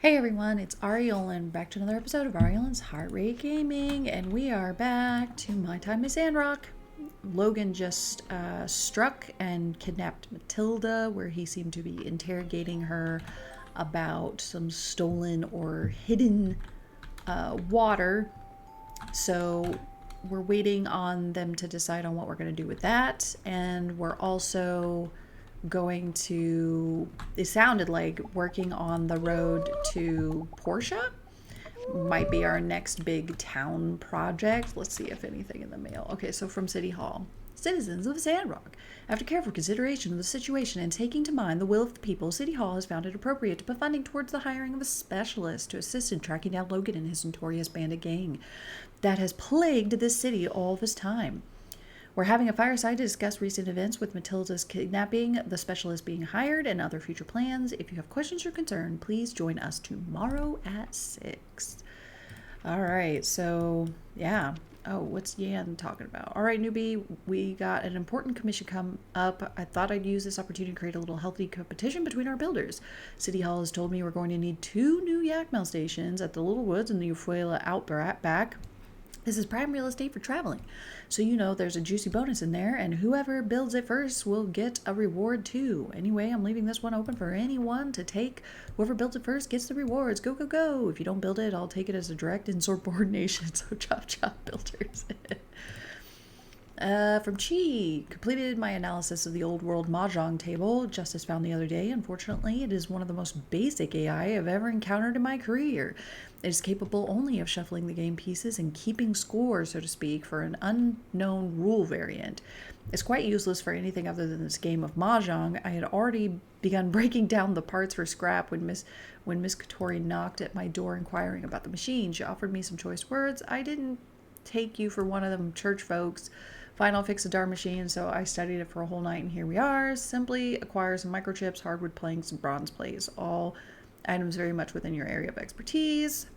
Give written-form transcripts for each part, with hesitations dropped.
Hey everyone, it's Aureolin, back to another episode of Aureolin's Heartrate Gaming, and we are back to My Time in Sandrock. Logan just struck and kidnapped Matilda, where he seemed to be interrogating her about some stolen or hidden water. So we're waiting on them to decide on what we're going to do with that, and we're also going to, it sounded like, working on the road to Portia might be our next big town project. Let's see if anything in the mail. Okay, so from City Hall. Citizens of Sandrock, after careful consideration of the situation and taking to mind the will of the people, City Hall has found it appropriate to put funding towards the hiring of a specialist to assist in tracking down Logan and his notorious bandit gang that has plagued this city all this time. We're having a fireside to discuss recent events with Matilda's kidnapping, the specialist being hired, and other future plans. If you have questions or concern, please join us tomorrow at 6. All right, so yeah. Oh, what's Yan talking about? All right, newbie, we got an important commission come up. I thought I'd use this opportunity to create a little healthy competition between our builders. City Hall has told me we're going to need 2 new yak mail stations at the Little Woods and the Ufuela Outback. This is prime real estate for traveling. So there's a juicy bonus in there, and whoever builds it first will get a reward too. Anyway, I'm leaving this one open for anyone to take. Whoever builds it first gets the rewards. Go, go, go. If you don't build it, I'll take it as a direct insubordination. So chop, chop, builders. From Chi, completed my analysis of the old world mahjong table Justice found the other day. Unfortunately, it is one of the most basic AI I've ever encountered in my career. It is capable only of shuffling the game pieces and keeping score, so to speak, for an unknown rule variant. It's quite useless for anything other than this game of mahjong. I had already begun breaking down the parts for scrap when Miss Katori knocked at my door inquiring about the machine. She offered me some choice words. I didn't take you for one of them church folks. Fine, I'll fix a darn machine. So I studied it for a whole night, and here we are. Simply acquire some microchips, hardwood planks, and bronze plates. All items very much within your area of expertise.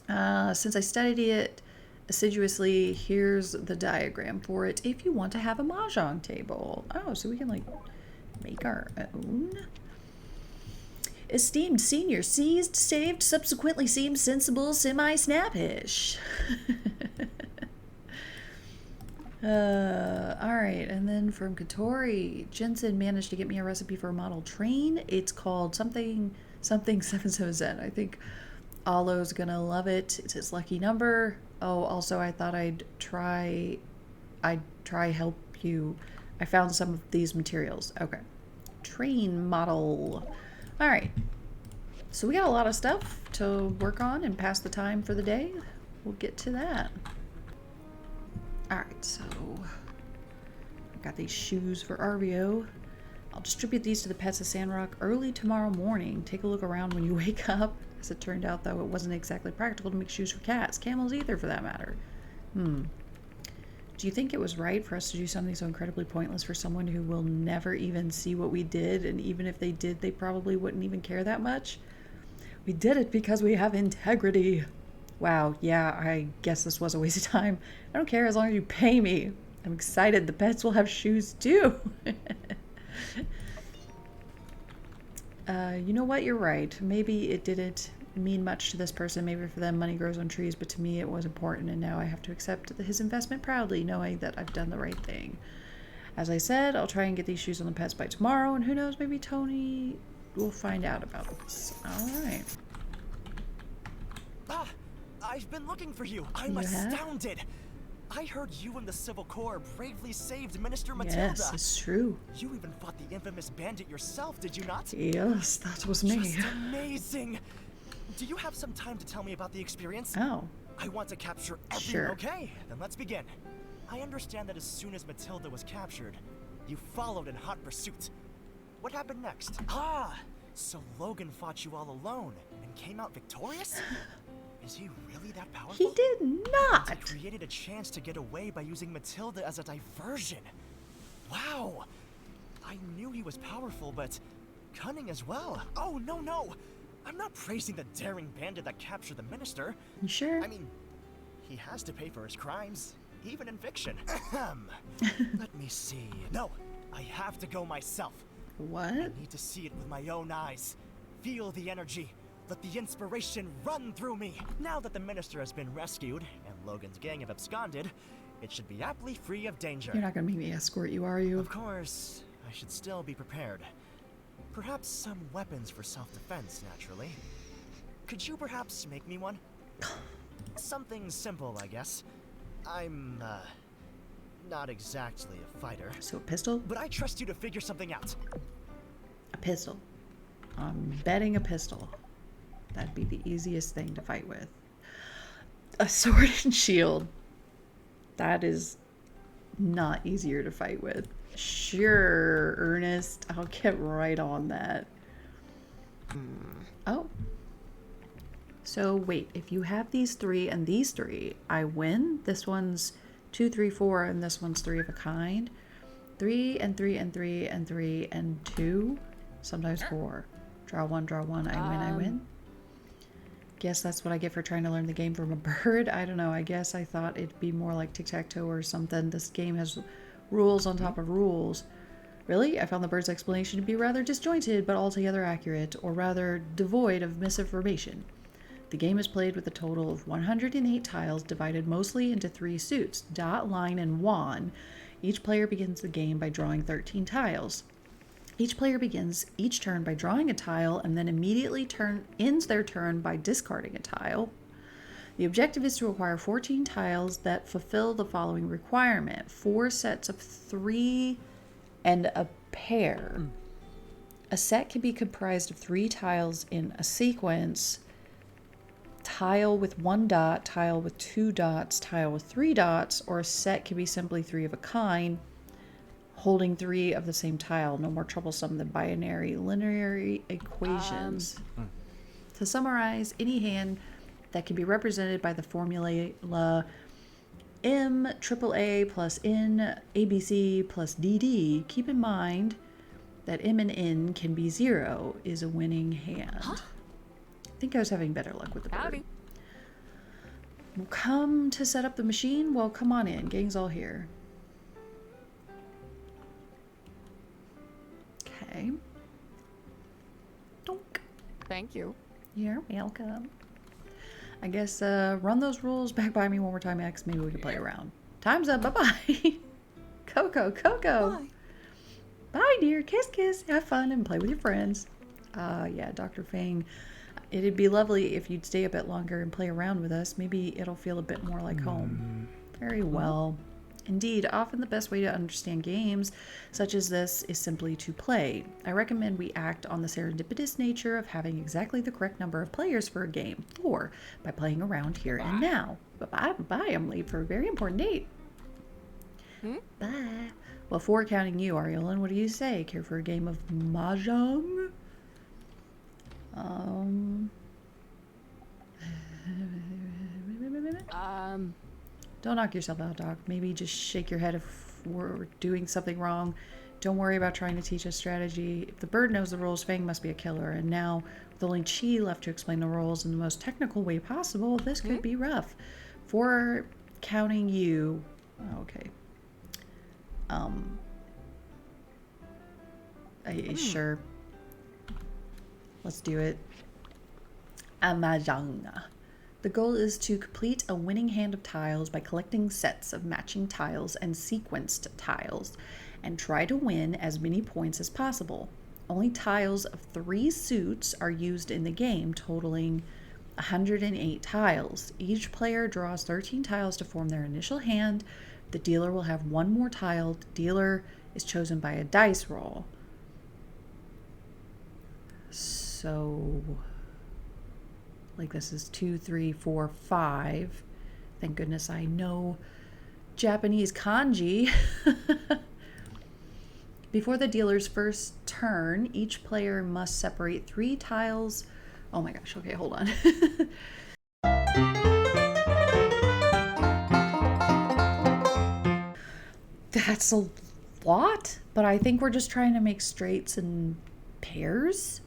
Since I studied it assiduously, here's the diagram for it if you want to have a mahjong table. Oh, so we can make our own. Esteemed senior, seized, saved, subsequently seemed sensible, semi-snappish. Alright, and then from Katori, Jensen managed to get me a recipe for a model train. It's called something 77 I think Alo's gonna love it. It's his lucky number. Oh, also I thought I'd try help you. I found some of these materials. Okay. Train model. Alright. So we got a lot of stuff to work on and pass the time for the day. We'll get to that. Alright, so I've got these shoes for Arvio. I'll distribute these to the pets of Sandrock early tomorrow morning. Take a look around when you wake up. As it turned out, though, it wasn't exactly practical to make shoes for cats. Camels either, for that matter. Do you think it was right for us to do something so incredibly pointless for someone who will never even see what we did? And even if they did, they probably wouldn't even care that much? We did it because we have integrity. Wow, yeah, I guess this was a waste of time. I don't care as long as you pay me. I'm excited. The pets will have shoes too. You know what? You're right. Maybe it didn't mean much to this person. Maybe for them money grows on trees, but to me it was important, and now I have to accept his investment proudly, knowing that I've done the right thing. As I said, I'll try and get these shoes on the pets by tomorrow, and who knows, maybe Tony will find out about this. Alright. I've been looking for you. I'm astounded. I heard you and the Civil Corps bravely saved Minister Matilda. Yes, it's true. You even fought the infamous bandit yourself, did you not? Yes, that was me. Just amazing. Do you have some time to tell me about the experience? Oh. I want to capture everything. Sure. Okay, then let's begin. I understand that as soon as Matilda was captured, you followed in hot pursuit. What happened next? So Logan fought you all alone and came out victorious? Is he really that powerful? He did not. He created a chance to get away by using Matilda as a diversion. Wow. I knew he was powerful, but cunning as well. Oh, no. I'm not praising the daring bandit that captured the minister. You sure? I mean, he has to pay for his crimes, even in fiction. Let me see. No, I have to go myself. What? I need to see it with my own eyes. Feel the energy. Let the inspiration run through me. Now that the minister has been rescued and Logan's gang have absconded, it should be aptly free of danger. You're not gonna make me escort you, are you? Of course, I should still be prepared. Perhaps some weapons for self-defense, naturally. Could you perhaps make me one? Something simple, I guess. I'm, not exactly a fighter. So a pistol? But I trust you to figure something out. A pistol. I'm betting a pistol. That'd be the easiest thing to fight with. A sword and shield. That is not easier to fight with. Sure, Ernest. I'll get right on that. Oh. So wait, if you have these three and these three, I win. This one's 2, 3, 4, and this one's 3 of a kind. 3 and 3 and 3 and 3 and 2. Sometimes 4. Draw 1, draw 1. I win. Guess that's what I get for trying to learn the game from a bird. I don't know. I guess I thought it'd be more like tic-tac-toe or something. This game has rules on top of rules. Really? I found the bird's explanation to be rather disjointed, but altogether accurate, or rather devoid of misinformation. The game is played with a total of 108 tiles divided mostly into 3 suits, dot, line, and wand. Each player begins the game by drawing 13 tiles. Each player begins each turn by drawing a tile and then immediately ends their turn by discarding a tile. The objective is to acquire 14 tiles that fulfill the following requirement: 4 sets of 3 and a pair. A set can be comprised of 3 tiles in a sequence: tile with 1 dot, tile with 2 dots, tile with 3 dots, or a set can be simply 3 of a kind, holding 3 of the same tile. No more troublesome than binary linear equations. To summarize, any hand that can be represented by the formula M triple A plus N ABC plus DD, keep in mind that M and N can be 0, is a winning hand. I think I was having better luck with the bird. We'll come to set up the machine. Well, come on in. Gang's all here. Okay. Donk. Thank you. You're welcome. I guess run those rules back by me one more time, X. Maybe we can play around. Time's up. Bye-bye. Coco. Bye. Bye, dear. Kiss, kiss. Have fun and play with your friends. Yeah, Dr. Fang. It'd be lovely if you'd stay a bit longer and play around with us. Maybe it'll feel a bit more like home. Very well. Indeed, often the best way to understand games such as this is simply to play. I recommend we act on the serendipitous nature of having exactly the correct number of players for a game, or by playing around here and now. Bye-bye. I'm late for a very important date. Bye. Well, 4 counting you, Aureolin. What do you say? Care for a game of Mahjong? Don't knock yourself out, Doc. Maybe just shake your head if we're doing something wrong. Don't worry about trying to teach us strategy. If the bird knows the rules, Fang must be a killer. And now, with only Chi left to explain the rules in the most technical way possible, this could be rough. 4 counting you. Okay. Sure. Let's do it. Mahjong. The goal is to complete a winning hand of tiles by collecting sets of matching tiles and sequenced tiles, and try to win as many points as possible. Only tiles of 3 suits are used in the game, totaling 108 tiles. Each player draws 13 tiles to form their initial hand. The dealer will have 1 more tile. The dealer is chosen by a dice roll. So, like, this is 2, 3, 4, 5. Thank goodness I know Japanese kanji. Before the dealer's first turn, each player must separate 3 tiles. Oh my gosh, okay, hold on. That's a lot, but I think we're just trying to make straights and pairs.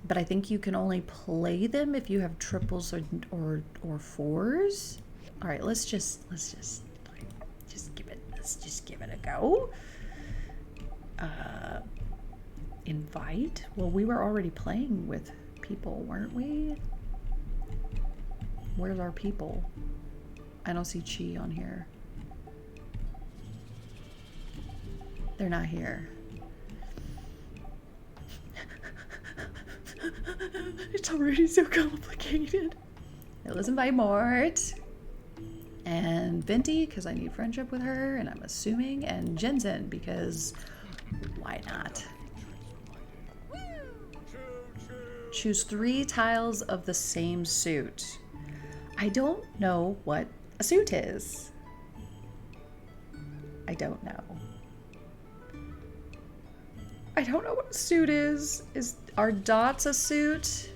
But I think you can only play them if you have triples or fours. All right, let's just give it a go. Invite. Well, we were already playing with people, weren't we? Where's our people? I don't see Chi on here. They're not here. It's already so complicated. It was invite Mort and Venti because I need friendship with her, and I'm assuming, and Jensen because why not? Choose 3 tiles of the same suit. I don't know what a suit is. I don't know. I don't know what a suit is. Are dots a suit?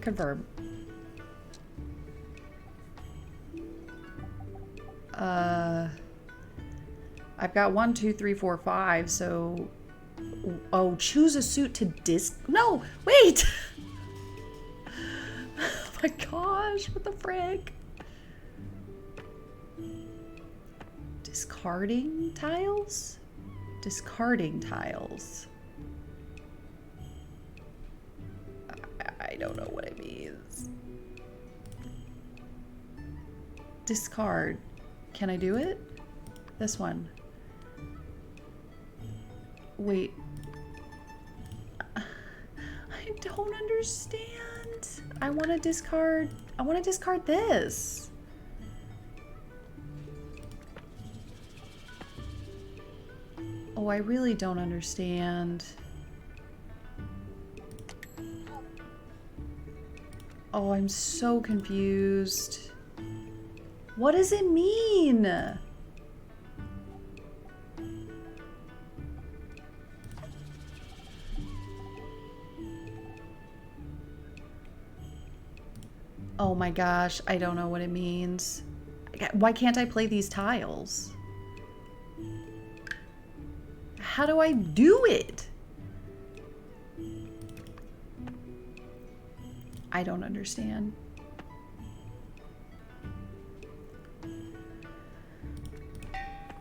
Confirm. I've got 1, 2, 3, 4, 5, so... Oh, choose a suit to No, wait! Oh my gosh, what the frick? Discarding tiles? Discarding tiles. I don't know what it means. Discard. Can I do it? This one. Wait. I don't understand. I want to discard this. Oh, I really don't understand. Oh, I'm so confused. What does it mean? Oh my gosh, I don't know what it means. Why can't I play these tiles? How do I do it? I don't understand.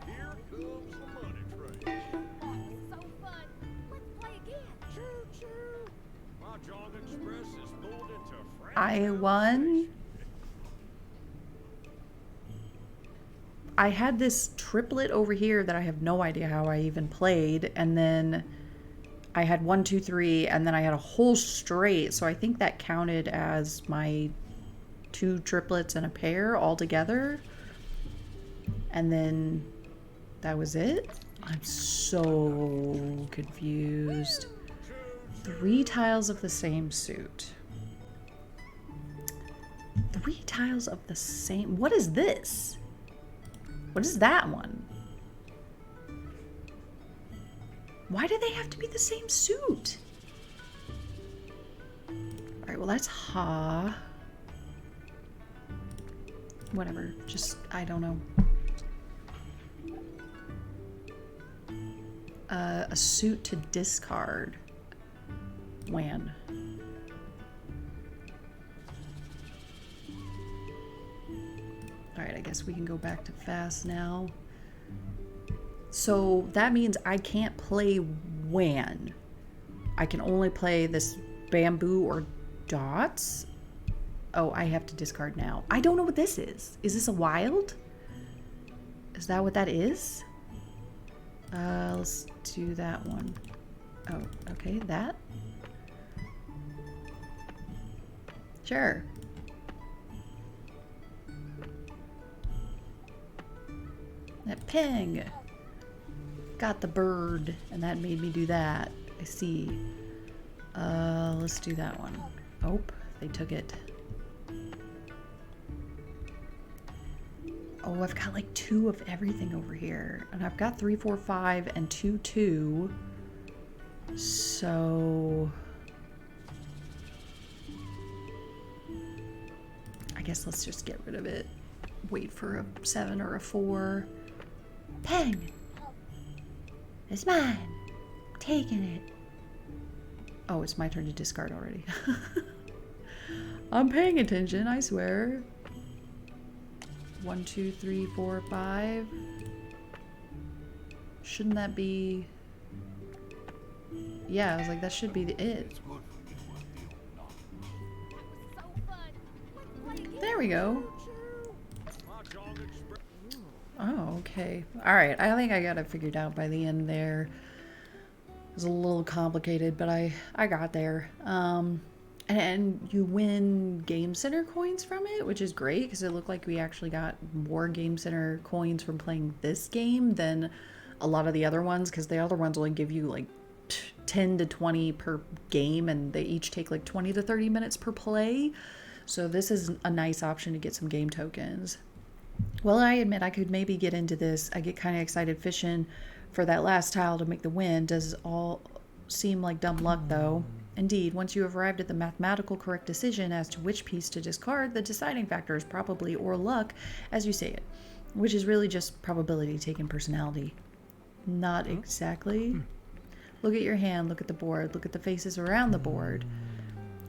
Here comes the money train. Oh, this is so fun. Let's play again. Choo-choo. My Jog Express is pulled into I won. I had this triplet over here that I have no idea how I even played, and then I had 1, 2, 3, and then I had a whole straight, so I think that counted as my 2 triplets and a pair all together. And then that was it. I'm so confused. 3 tiles of the same suit. 3 tiles of the same... What is this? What is that one? Why do they have to be the same suit? Alright, well that's Ha. Whatever, just, I don't know. A suit to discard. When? Alright, I guess we can go back to fast now. So that means I can't play Wan. I can only play this bamboo or dots. Oh, I have to discard now. I don't know what this is. Is this a wild? Is that what that is? Let's do that one. Oh, okay, that. Sure. That ping. Got the bird, and that made me do that. I see. Let's do that one. Oh, they took it. Oh, I've got like 2 of everything over here. And I've got 3, 4, 5, and 2, 2. So... I guess let's just get rid of it. Wait for a 7 or a 4. Peng! It's mine! I'm taking it. Oh, it's my turn to discard already. I'm paying attention, I swear. 1, 2, 3, 4, 5. Shouldn't that be Yeah, I was like, that should be it. That was so fun. Let's play again. There we go. Mahjong Express. Oh, okay. Alright, I think I got it figured out by the end there. It was a little complicated, but I got there. And you win Game Center coins from it, which is great because it looked like we actually got more Game Center coins from playing this game than a lot of the other ones, because the other ones only give you like 10 to 20 per game, and they each take like 20 to 30 minutes per play. So this is a nice option to get some game tokens. Well, I admit I could maybe get into this. I get kind of excited fishing for that last tile to make the win. Does all seem like dumb luck, though? Indeed, once you have arrived at the mathematical correct decision as to which piece to discard, the deciding factor is probably or luck, as you say it, which is really just probability taken personality. Not exactly. Look at your hand, look at the board, look at the faces around the board.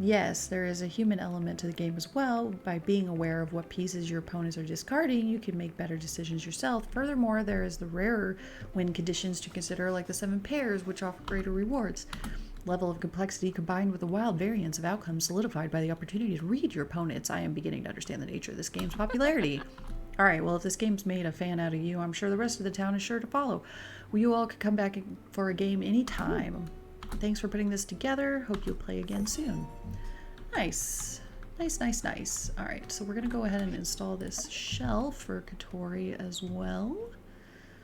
Yes, there is a human element to the game as well. By being aware of what pieces your opponents are discarding, you can make better decisions yourself. Furthermore, there is the rarer win conditions to consider, like the 7 pairs, which offer greater rewards. Level of complexity combined with the wild variance of outcomes solidified by the opportunity to read your opponents. I am beginning to understand the nature of this game's popularity. Alright, well, if this game's made a fan out of you, I'm sure the rest of the town is sure to follow. Well, you all could come back for a game anytime. Thanks for putting this together. Hope you'll play again soon. Nice. Nice. Alright, so we're going to go ahead and install this shelf for Katori as well.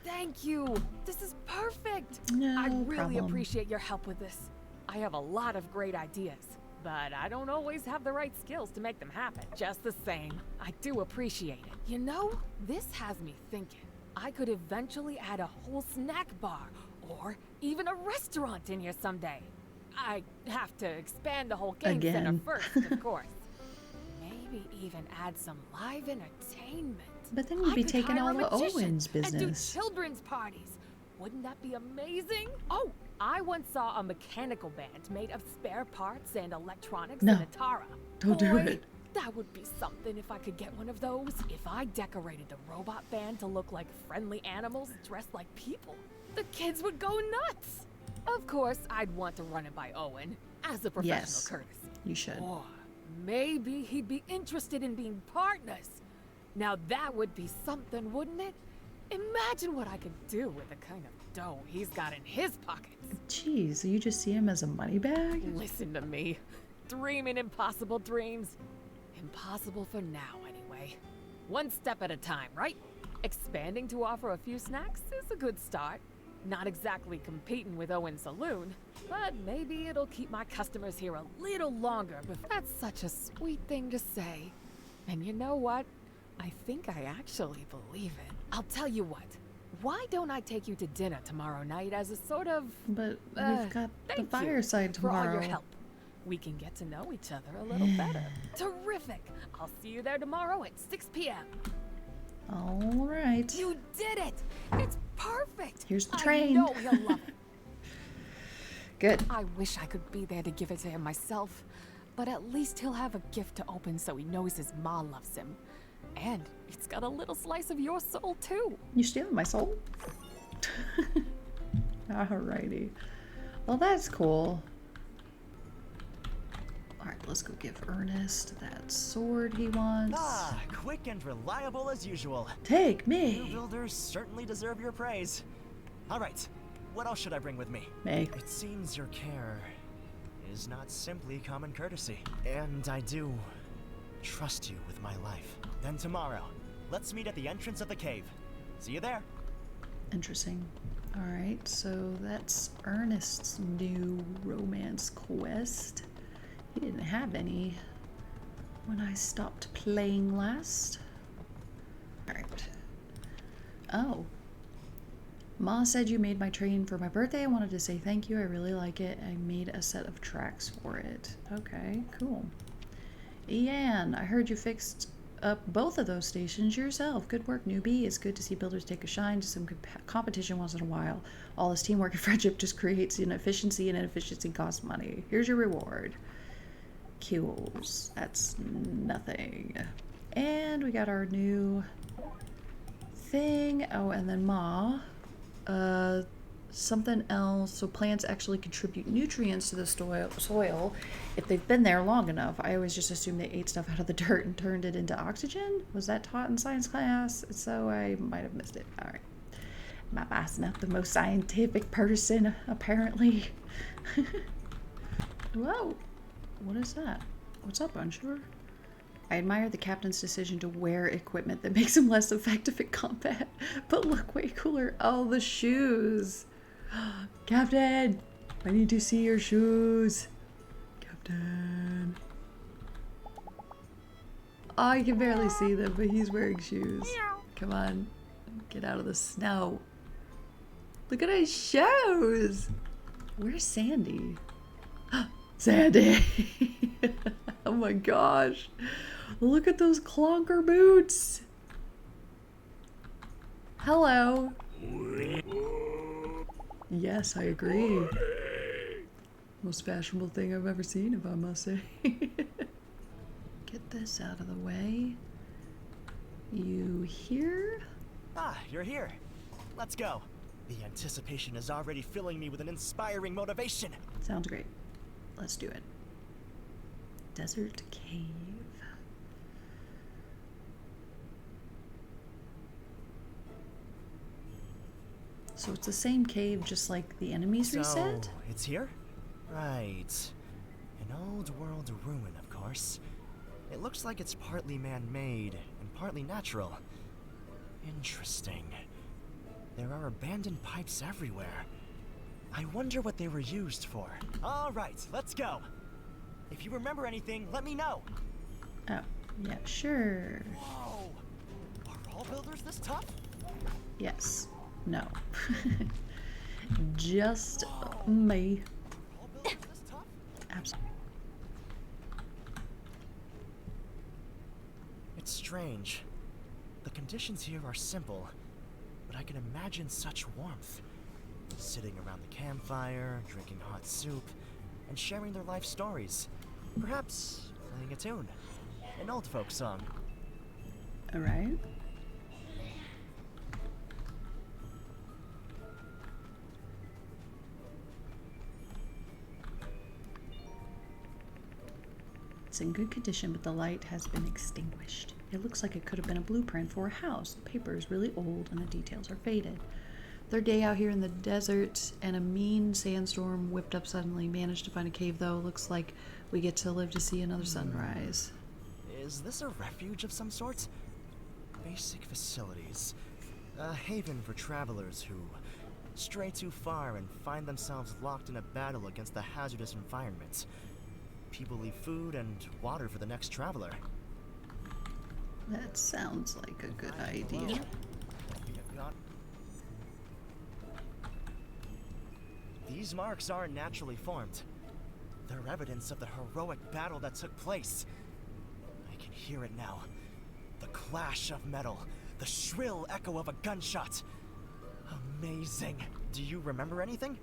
Thank you. This is perfect. No I really problem. appreciate your help with this. I have a lot of great ideas, but I don't always have the right skills to make them happen. Just the same, I do appreciate it. You know, this has me thinking. I could eventually add a whole snack bar or even a restaurant in here someday. I have to expand the whole game center Again. first, of course. Maybe even add some live entertainment. But then you'd I be could taking hire all a the magician Owen's business. And do children's parties. Wouldn't that be amazing? Oh, I once saw a mechanical band made of spare parts and electronics No. in Atara. Don't do Boy, it. That would be something if I could get one of those. If I decorated the robot band to look like friendly animals dressed like people, the kids would go nuts. Of course, I'd want to run it by Owen as a professional Yes. courtesy. You should. Or maybe he'd be interested in being partners. Now that would be something, wouldn't it? Imagine what I could do with the kind of dough he's got in his pockets. Jeez, you just see him as a money bag? Listen to me. Dreaming impossible dreams. Impossible for now, anyway. One step at a time, right? Expanding to offer a few snacks is a good start. Not exactly competing with Owen's Saloon, but maybe it'll keep my customers here a little longer. But that's such a sweet thing to say. And you know what? I think I actually believe it. I'll tell you what. Why don't I take you to dinner tomorrow night as a sort of... But we've got the thank you fireside for all tomorrow. your help. We can get to know each other a little better. Terrific! I'll see you there tomorrow at 6 p.m. All right. You did it! It's perfect! Here's the I train. know he'll love it. Good. I wish I could be there to give it to him myself, but at least he'll have a gift to open so he knows his ma loves him. And it's got a little slice of your soul, too. You stealing my soul? Alrighty. Well, that's cool. Alright, let's go give Ernest that sword he wants. Ah, quick and reliable as usual. Take You me! builders certainly deserve your praise. All right, what else should I bring with me? Me. It seems your care is not simply common courtesy. And I do trust you with my life. Then tomorrow, let's meet at the entrance of the cave. See you there. Interesting. Alright, so that's Ernest's new romance quest. He didn't have any when I stopped playing last. Alright. Oh. Ma said you made my train for my birthday. I wanted to say thank you. I really like it. I made a set of tracks for it. Okay, cool. Ian, I heard you fixed up both of those stations yourself. Good work, newbie. It's good to see builders take a shine to some competition once in a while. All this teamwork and friendship just creates inefficiency, and inefficiency costs money. Here's your reward. Kills. That's nothing. And we got our new thing. Oh, and then Ma something else. So plants actually contribute nutrients to the soil if they've been there long enough. I always just assumed they ate stuff out of the dirt and turned it into oxygen. Was that taught in science class? So I might have missed it. All right. My boss not the most scientific person, apparently. Whoa. What is that? What's up, Unsure? I admire the captain's decision to wear equipment that makes him less effective at combat, but look way cooler. Oh, the shoes. Captain, I need to see your shoes. Captain. Oh, I can barely see them, but he's wearing shoes. Come on, get out of the snow. Look at his shoes. Where's Sandy? Sandy. Oh my gosh. Look at those clunker boots. Hello. Yes, I agree. Most fashionable thing I've ever seen, if I must say. Get this out of the way. You here? Ah, you're here. Let's go. The anticipation is already filling me with an inspiring motivation. Sounds great. Let's do it. Desert cave. So it's the same cave, just like the enemies reset? So, it's here? Right. An old world ruin, of course. It looks like it's partly man-made and partly natural. Interesting. There are abandoned pipes everywhere. I wonder what they were used for. All right, let's go. If you remember anything, let me know. Oh, yeah, sure. Whoa! Are all builders this tough? Yes. No. Just me. Are all builders this tough? Absolutely. It's strange. The conditions here are simple, but I can imagine such warmth. Sitting around the campfire, drinking hot soup, and sharing their life stories. Perhaps playing a tune. An old folk song. Alright. It's in good condition, but the light has been extinguished. It looks like it could have been a blueprint for a house. The paper is really old and the details are faded. Third day out here in the desert, and a mean sandstorm whipped up suddenly. Managed to find a cave, though. Looks like we get to live to see another sunrise. Is this a refuge of some sort? Basic facilities. A haven for travelers who stray too far and find themselves locked in a battle against the hazardous environment. People leave food and water for the next traveler. That sounds like a good idea. These marks aren't naturally formed. They're evidence of the heroic battle that took place. I can hear it now. The clash of metal, the shrill echo of a gunshot. Amazing. Do you remember anything?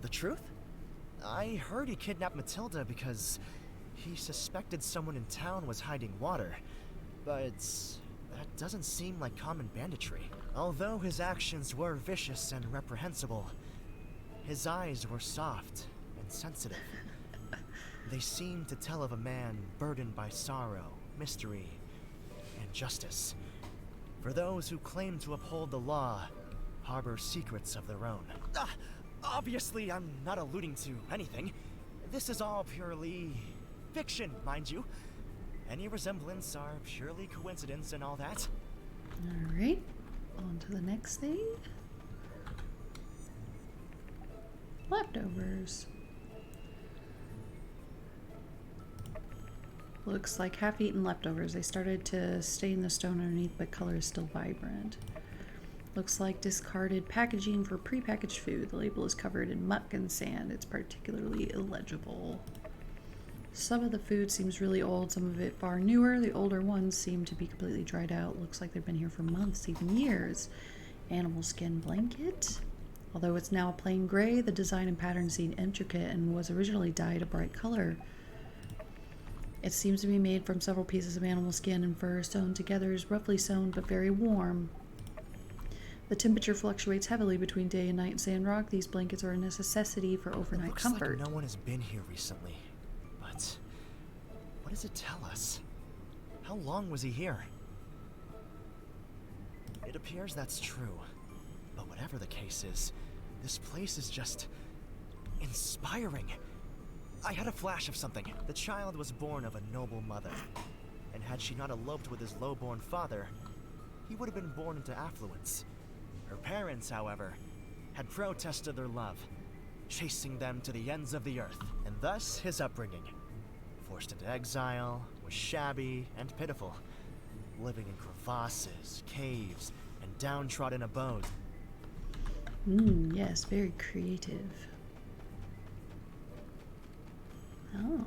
The truth? I heard he kidnapped Matilda because he suspected someone in town was hiding water. But that doesn't seem like common banditry. Although his actions were vicious and reprehensible, his eyes were soft and sensitive. They seemed to tell of a man burdened by sorrow, mystery, and justice. For those who claim to uphold the law, harbor secrets of their own. Obviously, I'm not alluding to anything. This is all purely fiction, mind you. Any resemblance are purely coincidence and all that. Alright, on to the next thing. Leftovers. Looks like half-eaten leftovers. They started to stain the stone underneath, but color is still vibrant. Looks like discarded packaging for prepackaged food. The label is covered in muck and sand. It's particularly illegible. Some of the food seems really old, some of it far newer. The older ones seem to be completely dried out. Looks like they've been here for months, even years. Animal skin blanket. Although it's now plain gray, the design and pattern seem intricate and was originally dyed a bright color. It seems to be made from several pieces of animal skin and fur sewn together, is roughly sewn but very warm. The temperature fluctuates heavily between day and night in Sandrock. These blankets are a necessity for overnight Looks comfort. like no one has been here recently. But what does it tell us? How long was he here? It appears that's true. But whatever the case is, this place is just inspiring. I had a flash of something. The child was born of a noble mother. And had she not eloped with his low-born father, he would have been born into affluence. Her parents, however, had protested their love, chasing them to the ends of the earth, and thus his upbringing. Forced into exile, was shabby and pitiful, living in crevasses, caves, and downtrodden abodes. Yes, very creative. Oh.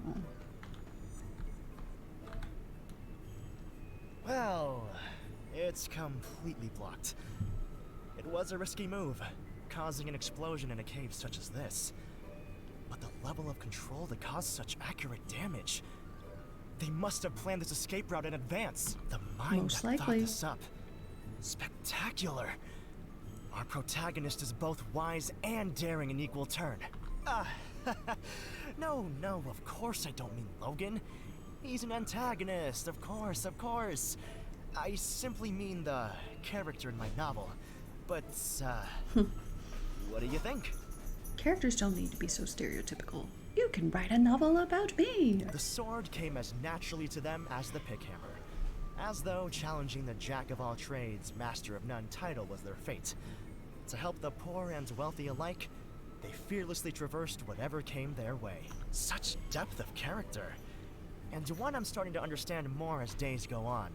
Well, it's completely blocked. It was a risky move, causing an explosion in a cave such as this. But the level of control that caused such accurate damage. They must have planned this escape route in advance. The mind Most that likely. thought this up. Spectacular. Our protagonist is both wise and daring in equal turn. No, of course I don't mean Logan. He's an antagonist, of course. I simply mean the character in my novel. But, what do you think? Characters don't need to be so stereotypical. You can write a novel about me. The sword came as naturally to them as the pickhammer, as though challenging the jack-of-all-trades, master-of-none title was their fate. To help the poor and wealthy alike, they fearlessly traversed whatever came their way. Such depth of character, and one I'm starting to understand more as days go on.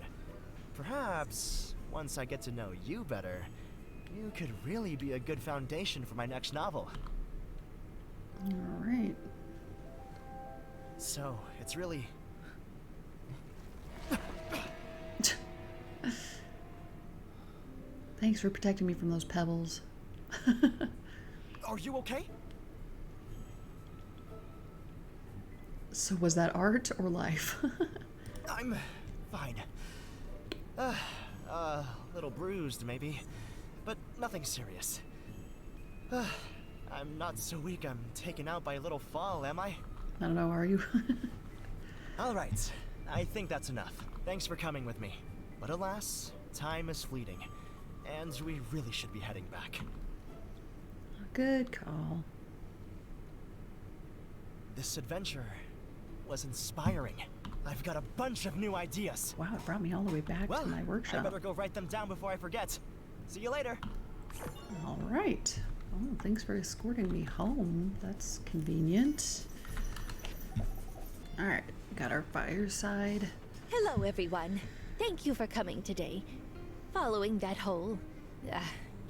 Perhaps, once I get to know you better, you could really be a good foundation for my next novel. All right. So, it's really... Thanks for protecting me from those pebbles. Are you okay? So was that art or life? I'm fine. A little bruised, maybe, but nothing serious. I'm not so weak I'm taken out by a little fall, am I? I don't know, are you? All right, I think that's enough. Thanks for coming with me. But alas, time is fleeting, and we really should be heading back. Good call. This adventure was inspiring. I've got a bunch of new ideas. Wow, it brought me all the way back Well, to my I workshop. better go write them down before I forget. See you later. All right. Oh, thanks for escorting me home. That's convenient. All right, got our fireside. Hello, everyone. Thank you for coming today. Following that whole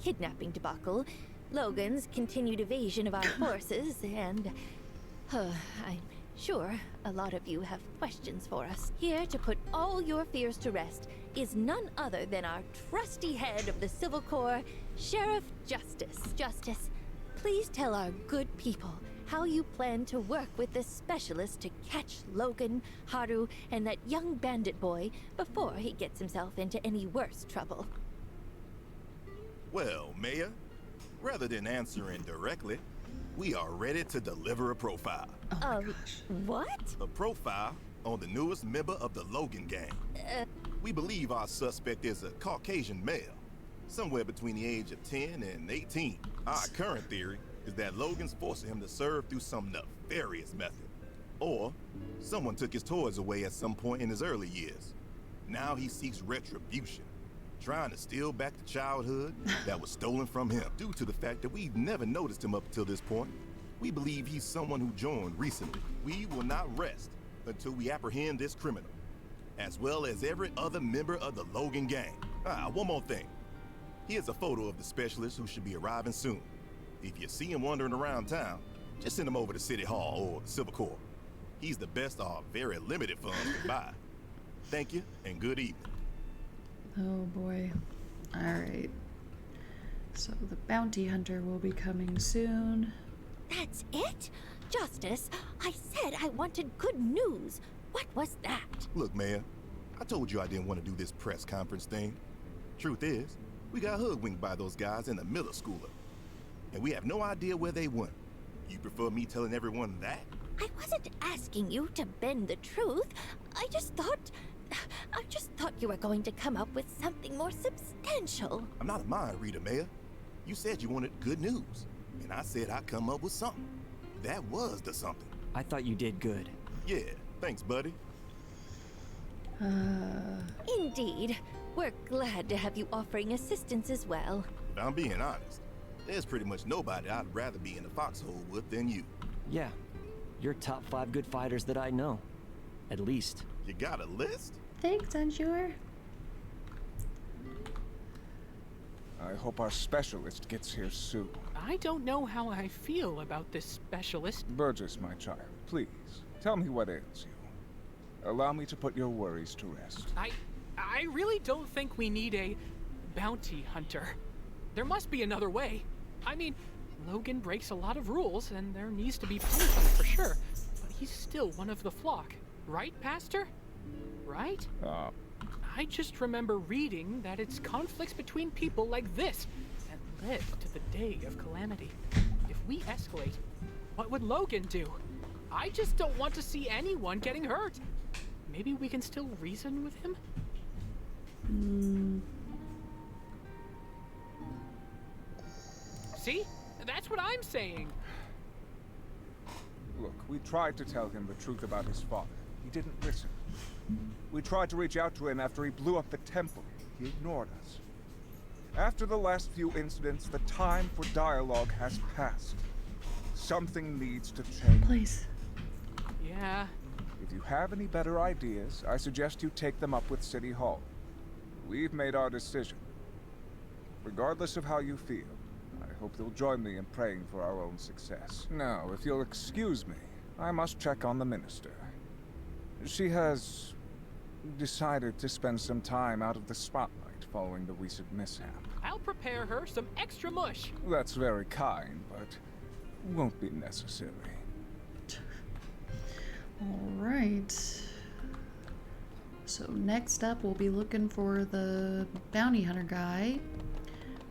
kidnapping debacle, Logan's continued evasion of our forces, and I'm sure a lot of you have questions for us. Here to put all your fears to rest is none other than our trusty head of the Civil Corps, Sheriff Justice. Justice, please tell our good people how you plan to work with this specialist to catch Logan, Haru, and that young bandit boy before he gets himself into any worse trouble. Well, Mayor, rather than answering directly, we are ready to deliver a profile. Oh my gosh. What? A profile on the newest member of the Logan gang. We believe our suspect is a Caucasian male, somewhere between the age of 10 and 18. Our current theory is that Logan's forcing him to serve through some nefarious method. Or someone took his toys away at some point in his early years. Now he seeks retribution, trying to steal back the childhood that was stolen from him. Due to the fact that we've never noticed him up until this point, we believe he's someone who joined recently. We will not rest until we apprehend this criminal, as well as every other member of the Logan gang. One more thing. Here's a photo of the specialist who should be arriving soon. If you see him wandering around town, just send him over to City Hall or the Civil Corps. He's the best our very limited funds can buy. Thank you, and good evening. Oh boy. All right. So the bounty hunter will be coming soon. That's it? Justice, I said I wanted good news. What was that? Look, Mayor, I told you I didn't want to do this press conference thing. Truth is, We got hoodwinked by those guys in the Miller Schooler. And we have no idea where they went. You prefer me telling everyone that? I wasn't asking you to bend the truth. I just thought you were going to come up with something more substantial. I'm not a mind reader, Mayor. You said you wanted good news. And I said I'd come up with something. That was the something. I thought you did good. Yeah, thanks, buddy. Indeed. We're glad to have you offering assistance as well. If I'm being honest, there's pretty much nobody I'd rather be in the foxhole with than you. Yeah, you're top 5 good fighters that I know. At least. You got a list? Thanks, unsure. I hope our specialist gets here soon. I don't know how I feel about this specialist. Burgess, my child, please, tell me what ails you. Allow me to put your worries to rest. I really don't think we need a bounty hunter. There must be another way. I mean, Logan breaks a lot of rules, and there needs to be punishment for sure. But he's still one of the flock. Right, Pastor? Right? I just remember reading that it's conflicts between people like this that led to the day of calamity. If we escalate, what would Logan do? I just don't want to see anyone getting hurt. Maybe we can still reason with him? See? That's what I'm saying. Look, we tried to tell him the truth about his father. He didn't listen. We tried to reach out to him after he blew up the temple. He ignored us. After the last few incidents, the time for dialogue has passed. Something needs to change. Please. Yeah. If you have any better ideas, I suggest you take them up with City Hall. We've made our decision. Regardless of how you feel, I hope you'll join me in praying for our own success. Now, if you'll excuse me, I must check on the minister. She has decided to spend some time out of the spotlight following the recent mishap. I'll prepare her some extra mush. That's very kind, but won't be necessary. All right. So next up, we'll be looking for the bounty hunter guy.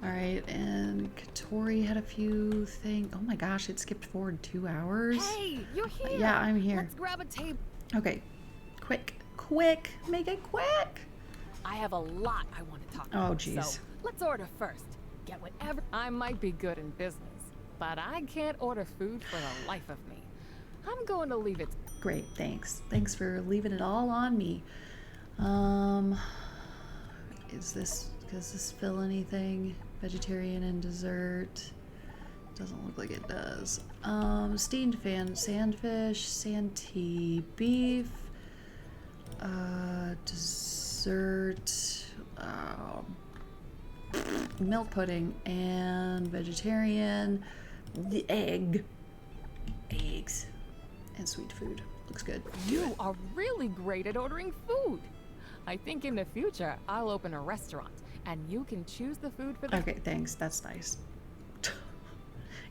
All right, and Katori had a few things. Oh my gosh, it skipped forward 2 hours. Hey, you're here. Yeah, I'm here. Let's grab a table. Okay, quick, make it quick. I have a lot I want to talk about. Oh, jeez. So let's order first. Get whatever. I might be good in business, but I can't order food for the life of me. I'm going to leave it. Great, thanks. Thanks for leaving it all on me. Does this fill anything? Vegetarian and dessert. Doesn't look like it does. Steamed sandfish, santee beef, dessert, milk pudding, and vegetarian, the eggs, and sweet food. Looks good. You are really great at ordering food. I think in the future, I'll open a restaurant, and you can choose the food for the... Okay, thanks. That's nice.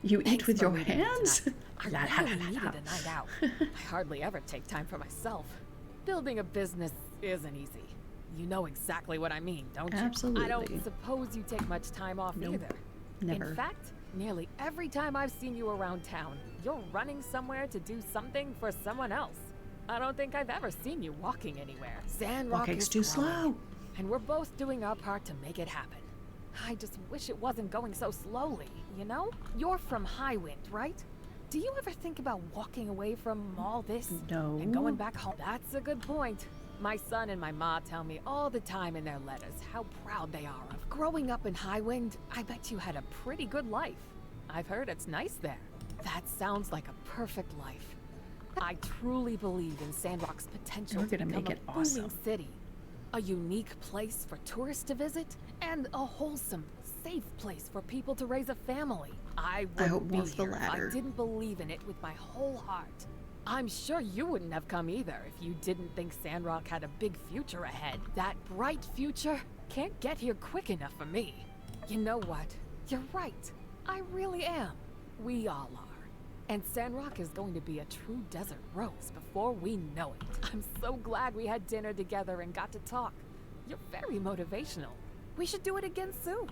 You eat Thanks with for your leaving me hands? tonight. I really needed a night out. I hardly ever take time for myself. Building a business isn't easy. You know exactly what I mean, don't you? Absolutely. I don't suppose you take much time off Nope. either. Never. In fact, nearly every time I've seen you around town, you're running somewhere to do something for someone else. I don't think I've ever seen you walking anywhere. Sandrock Walking's is too growing, slow. and we're both doing our part to make it happen. I just wish it wasn't going so slowly, you know? You're from Highwind, right? Do you ever think about walking away from all this? No. And going back home? That's a good point. My son and my ma tell me all the time in their letters how proud they are of growing up in Highwind. I bet you had a pretty good life. I've heard it's nice there. That sounds like a perfect life. I truly believe in Sandrock's potential We're to gonna become make a it booming awesome. city. A unique place for tourists to visit, and a wholesome, safe place for people to raise a family. I hope wouldn't be more of the here if latter. I didn't believe in it with my whole heart. I'm sure you wouldn't have come either if you didn't think Sandrock had a big future ahead. That bright future can't get here quick enough for me. You know what? You're right. I really am. We all are. And Sandrock is going to be a true desert rose before we know it. I'm so glad we had dinner together and got to talk. You're very motivational. We should do it again soon.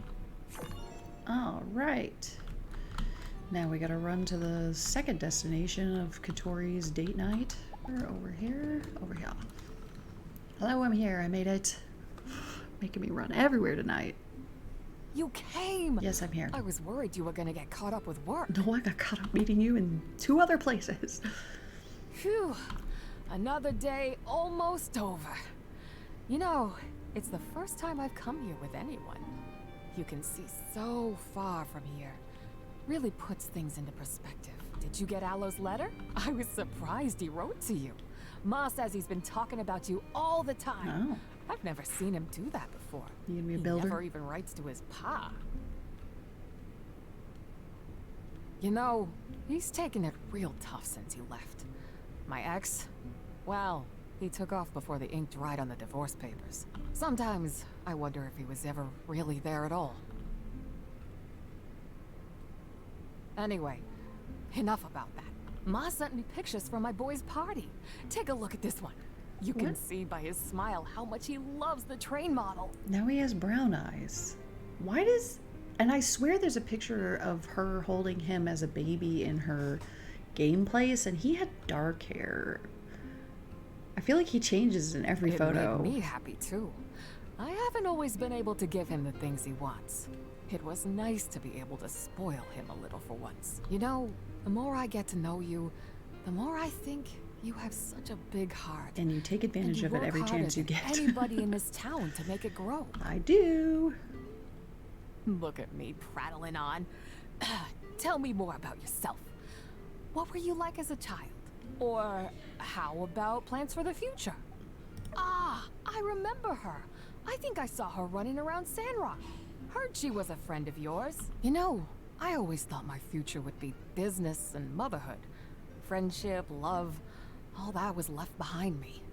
All right. Now we gotta run to the second destination of Katori's date night. We're over here. Over here. Hello, I'm here. I made it. Making me run everywhere tonight. You came! Yes, I'm here. I was worried you were gonna get caught up with work. No, I got caught up meeting you in 2 other places. Phew. Another day almost over. You know, it's the first time I've come here with anyone. You can see so far from here. Really puts things into perspective. Did you get Alo's letter? I was surprised he wrote to you. Ma says he's been talking about you all the time. Oh. I've never seen him do that before. You gonna be a He builder? never even writes to his pa. You know, he's taken it real tough since he left. My ex, well, he took off before the ink dried on the divorce papers. Sometimes I wonder if he was ever really there at all. Anyway, enough about that. Ma sent me pictures from my boy's party. Take a look at this one. You can What? see by his smile how much he loves the train model. Now he has brown eyes. Why does... And I swear there's a picture of her holding him as a baby in her game place, and he had dark hair. I feel like he changes in every photo. It made me happy too. I haven't always been able to give him the things he wants. It was nice to be able to spoil him a little for once. You know, the more I get to know you, the more I think you have such a big heart. And you take advantage And of you it work every harder chance you than get. anybody in this town to make it grow. I do. Look at me prattling on. Tell me more about yourself. What were you like as a child? Or how about plans for the future? Ah, I remember her. I think I saw her running around Sandrock. Heard she was a friend of yours. You know, I always thought my future would be business and motherhood. Friendship, love, all that was left behind me.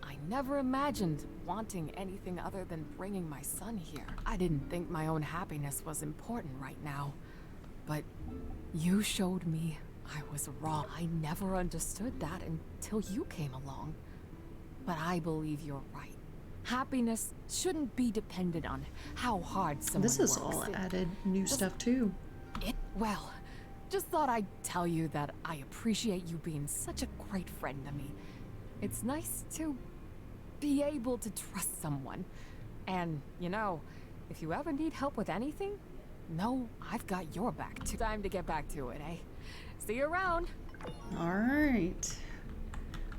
I never imagined wanting anything other than bringing my son here. I didn't think my own happiness was important right now. But you showed me I was wrong. I never understood that until you came along. But I believe you're right. Happiness shouldn't be dependent on how hard someone works. This is all added new stuff too. Well, just thought I'd tell you that I appreciate you being such a great friend to me. It's nice to be able to trust someone. And, you know, if you ever need help with anything, know I've got your back too. Time to get back to it, eh? See you around. Alright.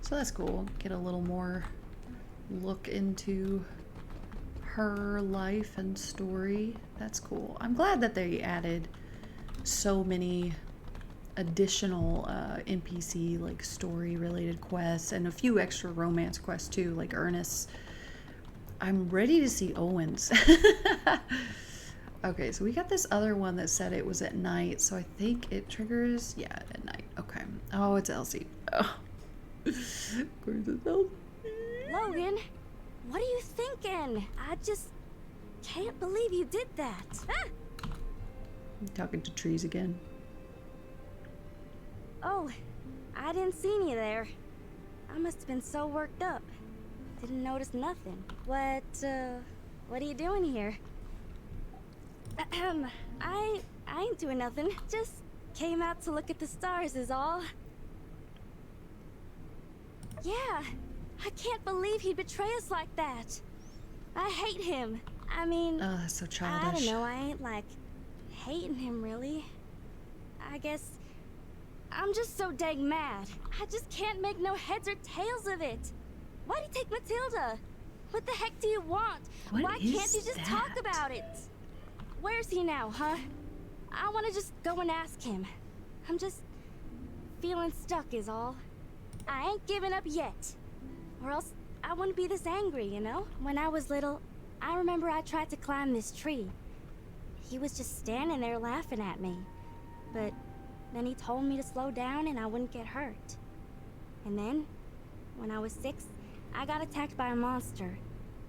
So that's cool. Get a little more look into her life and story. That's cool. I'm glad that they added so many additional NPC like story related quests and a few extra romance quests too, like Ernest. I'm ready to see Owen's. Okay, so we got this other one that said it was at night, so I think it triggers, yeah, at night. Okay. Oh, it's Elsie. Oh. Of course it's Elsie. Logan, what are you thinking? I just can't believe you did that. Ah! I'm talking to trees again. Oh, I didn't see you there. I must have been so worked up. Didn't notice nothing. What are you doing here? I ain't doing nothing. Just came out to look at the stars is all. Yeah, I can't believe he'd betray us like that. I hate him. I mean, Oh, that's so I childish. don't know, I ain't like hating him really. I guess I'm just so dang mad. I just can't make no heads or tails of it. Why'd he take Matilda? What the heck do you want? What Why is can't you just talk that? about it? Where's he now, huh? I want to just go and ask him. I'm just feeling stuck is all. I ain't giving up yet. Or else I wouldn't be this angry, you know? When I was little, I remember I tried to climb this tree. He was just standing there laughing at me. But then he told me to slow down and I wouldn't get hurt. And then, when I was 6, I got attacked by a monster.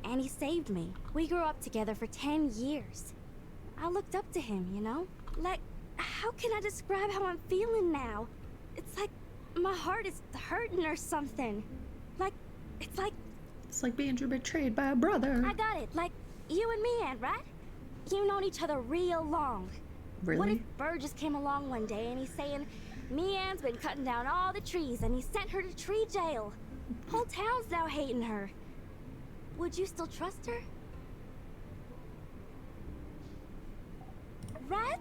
And he saved me. We grew up together for 10 years. I looked up to him, you know? Like, how can I describe how I'm feeling now? It's like my heart is hurting or something. Like, it's like It's like being betrayed by a brother. I got it. Like you and me, Aunt, right? you've known each other real long. Really? What if Bird just came along one day and he's saying, Mian's been cutting down all the trees and he sent her to tree jail. Whole town's now hating her. Would you still trust her? Rat?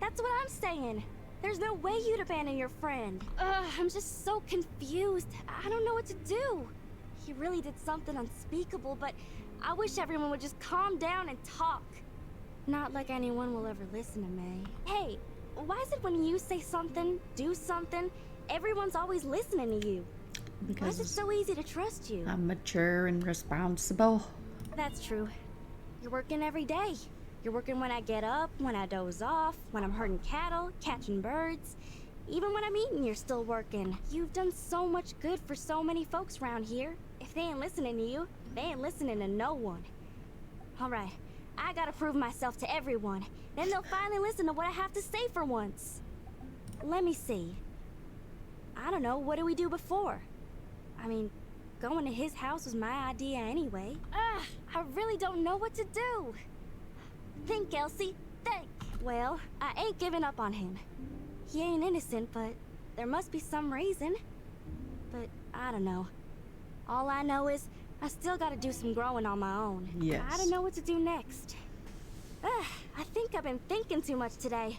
That's what I'm saying. There's no way you'd abandon your friend. I'm just so confused. I don't know what to do. He really did something unspeakable, but I wish everyone would just calm down and talk. Not like anyone will ever listen to me. Hey, why is it when you say something, do something, everyone's always listening to you? Why is it so easy to trust you? I'm mature and responsible. That's true. You're working every day. You're working when I get up, when I doze off, when I'm herding cattle, catching birds. Even when I'm eating, you're still working. You've done so much good for so many folks around here. If they ain't listening to you, they ain't listening to no one. Alright, I gotta prove myself to everyone. Then they'll finally listen to what I have to say for once. Let me see. I don't know, what did we do before? I mean, going to his house was my idea anyway. I really don't know what to do. Think, Elsie, think. Well, I ain't giving up on him. He ain't innocent, but there must be some reason. But I don't know. All I know is I still gotta do some growing on my own. Yes. I don't know what to do next. I think I've been thinking too much today.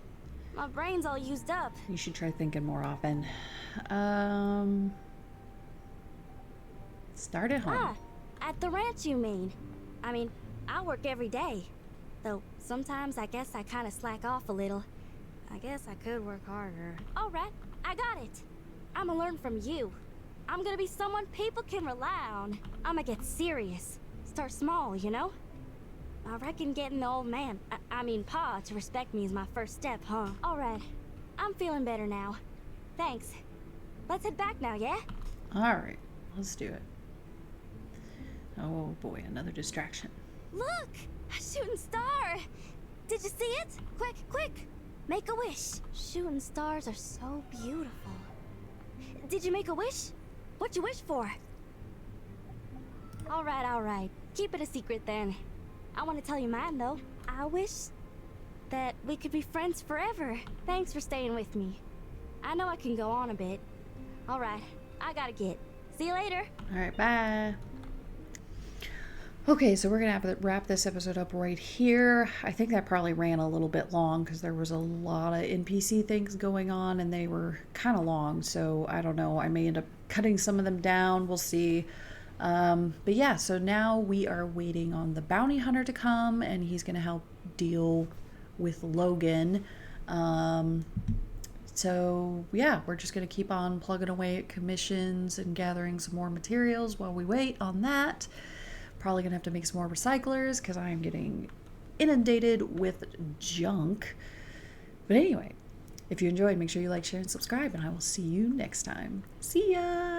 My brain's all used up. You should try thinking more often. Start at home. At the ranch, you mean? I mean, I work every day. Though sometimes I guess I kind of slack off a little. I guess I could work harder. All right, I got it. I'ma learn from you. I'm gonna be someone people can rely on. I'ma get serious. Start small, you know? I reckon getting the old man, I mean Pa, to respect me is my first step, huh? All right, I'm feeling better now. Thanks. Let's head back now, yeah? All right, let's do it. Oh boy, another distraction. Look! A shooting star! Did you see it? Quick, quick! Make a wish. Shooting stars are so beautiful. Did you make a wish? What'd you wish for? All right. Keep it a secret then. I want to tell you mine though. I wish that we could be friends forever. Thanks for staying with me. I know I can go on a bit. All right, I gotta get. See you later. All right, bye. Okay, so we're gonna have to wrap this episode up right here. I think that probably ran a little bit long because there was a lot of NPC things going on and they were kind of long. So I don't know. I may end up cutting some of them down. We'll see. But yeah, so now we are waiting on the bounty hunter to come and he's gonna help deal with Logan. So yeah, we're just gonna keep on plugging away at commissions and gathering some more materials while we wait on that. Probably gonna have to make some more recyclers because I am getting inundated with junk. But anyway, if you enjoyed, make sure you like, share, and subscribe, and I will see you next time. See ya!